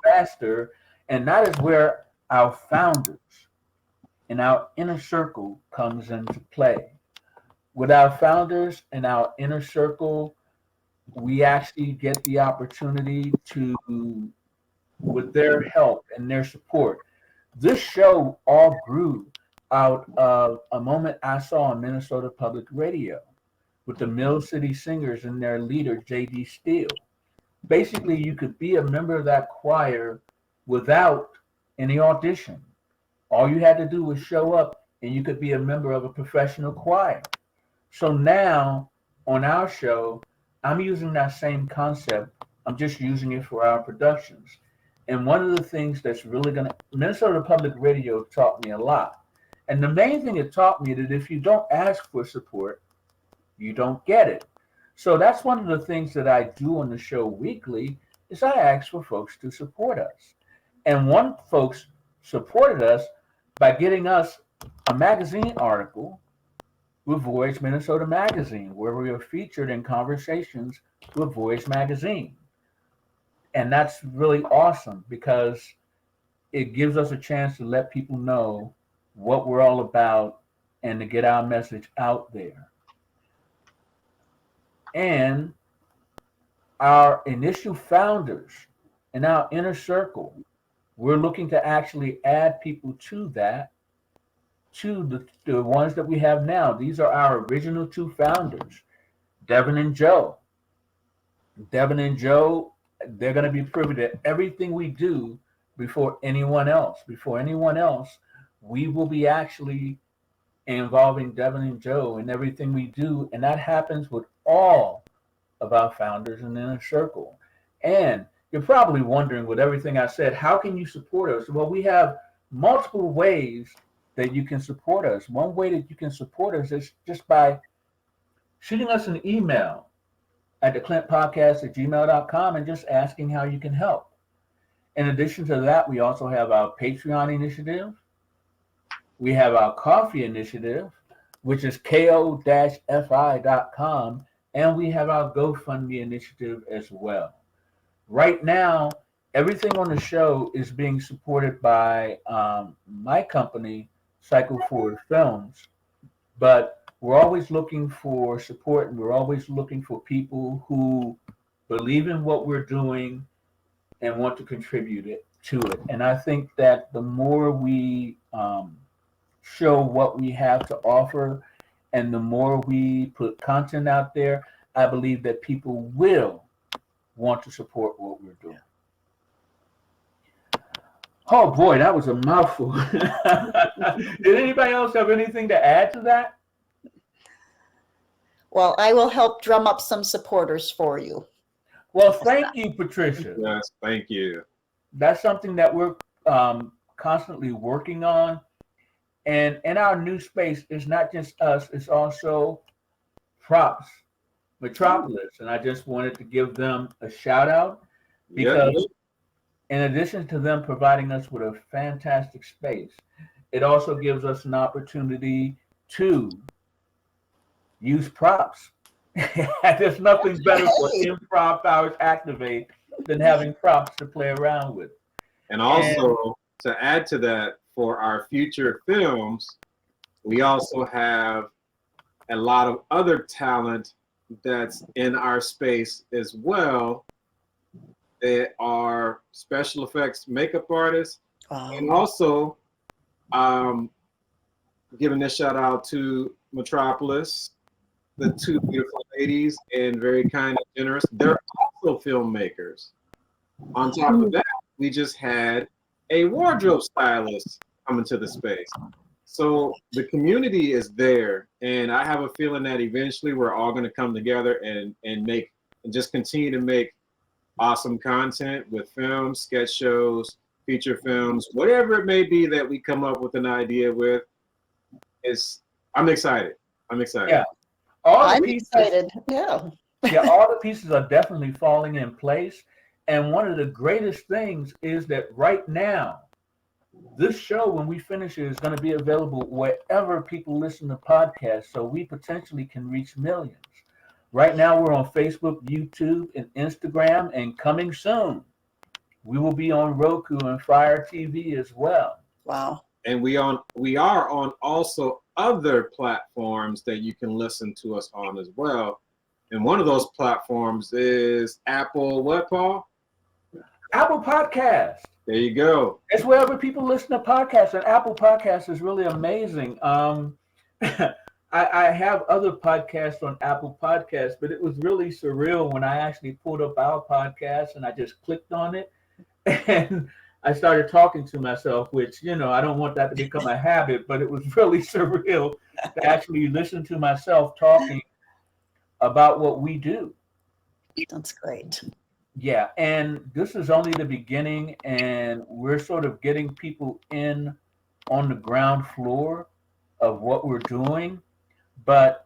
faster. And that is where our founders and our inner circle comes into play. With our founders and our inner circle, we actually get the opportunity to, with their help and their support. This show all grew out of a moment I saw on Minnesota Public Radio with the Mill City Singers and their leader, J.D. Steele. Basically, you could be a member of that choir without any audition. All you had to do was show up and you could be a member of a professional choir. So now on our show, I'm using that same concept. I'm just using it for our productions. And one of the things that's really going to, Minnesota Public Radio taught me a lot. And the main thing it taught me that if you don't ask for support, you don't get it. So that's one of the things that I do on the show weekly is I ask for folks to support us. And one folks supported us by getting us a magazine article with Voyage Minnesota Magazine, where we were featured in conversations with Voyage Magazine. And that's really awesome because it gives us a chance to let people know what we're all about and to get our message out there. And our initial founders and our inner circle, we're looking to actually add people to that, to the ones that we have now. These are our original two founders, Devin and Joe. Devin and Joe, they're going to be privy to everything we do before anyone else. Before anyone else, we will be actually involving Devin and Joe in everything we do. And that happens with all of our founders in the inner circle. And you're probably wondering, with everything I said, how can you support us? Well, we have multiple ways that you can support us. One way that you can support us is just by shooting us an email at TheClintPodcast@gmail.com and just asking how you can help. In addition to that, we also have our Patreon initiative. We have our KOFI Initiative, which is ko-fi.com, and we have our GoFundMe Initiative as well. Right now, everything on the show is being supported by my company, Cycle Forward Films, but we're always looking for support, and we're always looking for people who believe in what we're doing and want to contribute to it. And I think that the more we show what we have to offer and the more we put content out there, I believe that people will want to support what we're doing. Oh boy, that was a mouthful. Did anybody else have anything to add to that? Well, I will help drum up some supporters for you. Well, thank you, Patricia. Yes, thank you. That's something that we're constantly working on. And in our new space, it's not just us, it's also Props Metropolis. And I just wanted to give them a shout out because in addition to them providing us with a fantastic space, it also gives us an opportunity to use props. There's nothing better for Improv Powers Activate than having props to play around with. And also, to add to that, for our future films, we also have a lot of other talent that's in our space as well. They are special effects makeup artists, and also giving a shout out to Metropolis, the two beautiful ladies and very kind and generous. They're also filmmakers. On top of that, we just had a wardrobe stylist coming to the space. So the community is there, and I have a feeling that eventually we're all going to come together and just continue to make awesome content with films, sketch shows, feature films, whatever it may be that we come up with an idea with. I'm excited. Yeah. I'm excited. Yeah. Yeah, all the pieces are definitely falling in place. And one of the greatest things is that right now, this show, when we finish it, is going to be available wherever people listen to podcasts, so we potentially can reach millions. Right now, we're on Facebook, YouTube, and Instagram, and coming soon, We will be on Roku and Fire TV as well. Wow. And we are on also other platforms that you can listen to us on as well. And one of those platforms is Apple, what, Paul? Apple Podcast. There you go. It's wherever people listen to podcasts, and Apple Podcast is really amazing. I have other podcasts on Apple Podcasts, but it was really surreal when I actually pulled up our podcast and I just clicked on it and I started talking to myself, which, I don't want that to become a habit, but it was really surreal to actually listen to myself talking about what we do. That's great. Yeah, and this is only the beginning, and we're sort of getting people in on the ground floor of what we're doing. But